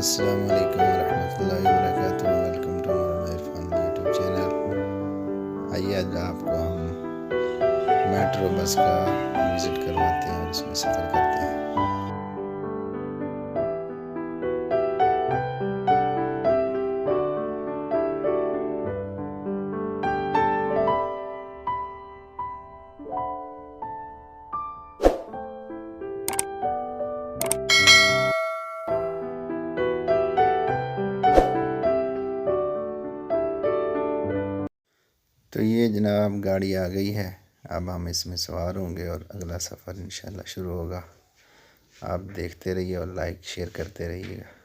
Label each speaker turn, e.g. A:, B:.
A: अस्सलाम वालेकुम रहमतुल्लाहि व बरकातुहू। Welcome to my family YouTube channel. आइए आज आपको हम मेट्रो बस का विज़िट करवाते हैं और इसमें सफ़र करते हैं। तो ये जनाब गाड़ी आ गई है। अब हम इसमें सवार होंगे और अगला सफ़र इंशाल्लाह शुरू होगा। आप देखते रहिए और लाइक शेयर करते रहिएगा।